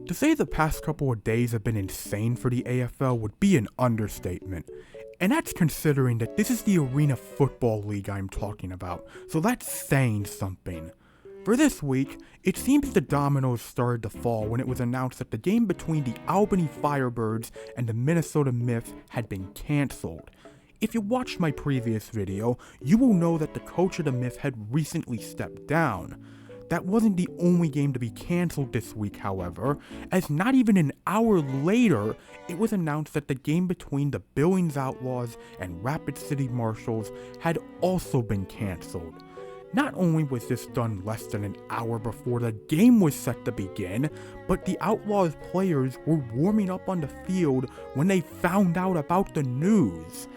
To say the past couple of days have been insane for the AFL would be an understatement. And that's considering that this is the Arena Football League I'm talking about, so that's saying something. For this week, it seems the dominoes started to fall when it was announced that the game between the Albany Firebirds and the Minnesota Myths had been cancelled. If you watched my previous video, you will know that the coach of the Myths had recently stepped down. That wasn't the only game to be cancelled this week, however, as not even an hour later, it was announced that the game between the Billings Outlaws and Rapid City Marshals had also been cancelled. Not only was this done less than an hour before the game was set to begin, but the Outlaws players were warming up on the field when they found out about the news,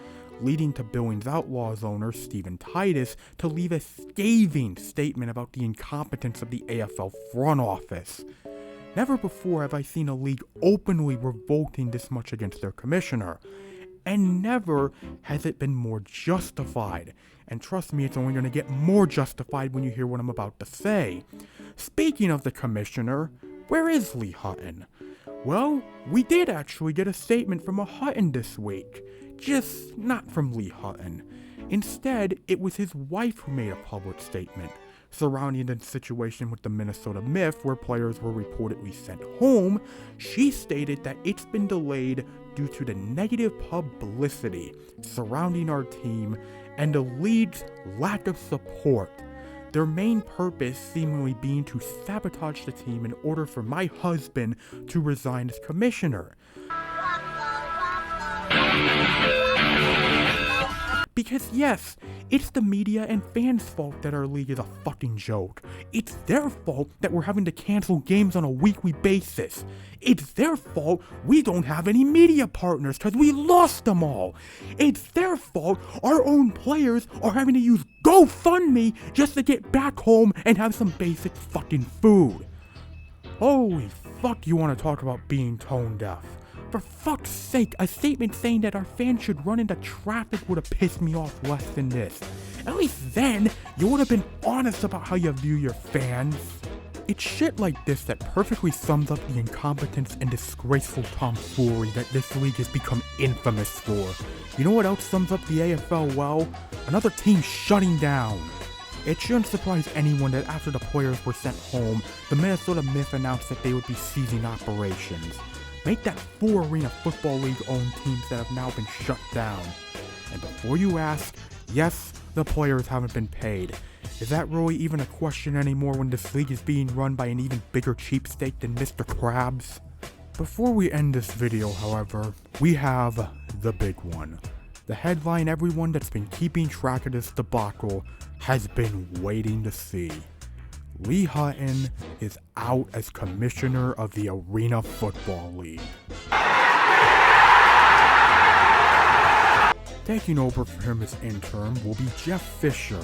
leading to Billings Outlaws owner Stephen Titus to leave a scathing statement about the incompetence of the AFL front office. Never before have I seen a league openly revolting this much against their commissioner, and never has it been more justified. And trust me, it's only going to get more justified when you hear what I'm about to say. Speaking of the commissioner, where is Lee Hutton? Well, we did actually get a statement from a Hutton this week. Just not from Lee Hutton. Instead, it was his wife who made a public statement surrounding the situation with the Minnesota Myth where players were reportedly sent home. She stated that it's been delayed due to the negative publicity surrounding our team and the league's lack of support. Their main purpose seemingly being to sabotage the team in order for my husband to resign as commissioner. Because yes, it's the media and fans' fault that our league is a fucking joke. It's their fault that we're having to cancel games on a weekly basis. It's their fault we don't have any media partners because we lost them all. It's their fault our own players are having to use GoFundMe just to get back home and have some basic fucking food. Holy fuck, you want to talk about being tone deaf. For fuck's sake, a statement saying that our fans should run into traffic would have pissed me off less than this. At least then, you would have been honest about how you view your fans. It's shit like this that perfectly sums up the incompetence and disgraceful tomfoolery that this league has become infamous for. You know what else sums up the AFL well? Another team shutting down. It shouldn't surprise anyone that after the players were sent home, the Minnesota Myth announced that they would be ceasing operations. Make that 4 Arena Football League owned teams that have now been shut down. And before you ask, yes, the players haven't been paid. Is that really even a question anymore when this league is being run by an even bigger cheapskate than Mr. Krabs? Before we end this video, however, we have the big one. The headline everyone that's been keeping track of this debacle has been waiting to see. Lee Hutton is out as commissioner of the Arena Football League. Taking over for him as interim will be Jeff Fisher.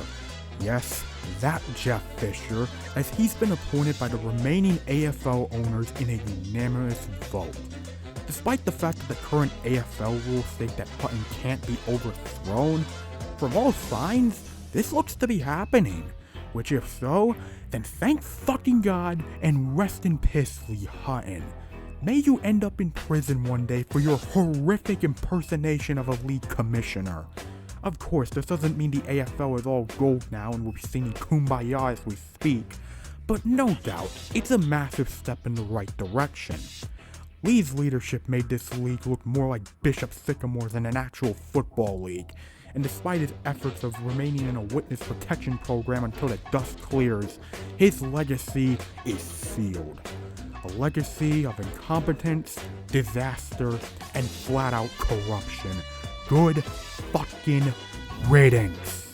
Yes, that Jeff Fisher, as he's been appointed by the remaining AFL owners in a unanimous vote. Despite the fact that the current AFL rules state that Hutton can't be overthrown, from all signs, this looks to be happening. Which if so, then thank fucking God and rest in piss, Lee Hutton. May you end up in prison one day for your horrific impersonation of a league commissioner. Of course, this doesn't mean the AFL is all gold now and we'll be singing Kumbaya as we speak, but no doubt, it's a massive step in the right direction. Lee's leadership made this league look more like Bishop Sycamore than an actual football league. And despite his efforts of remaining in a witness protection program until the dust clears, his legacy is sealed. A legacy of incompetence, disaster, and flat-out corruption. Good fucking riddance.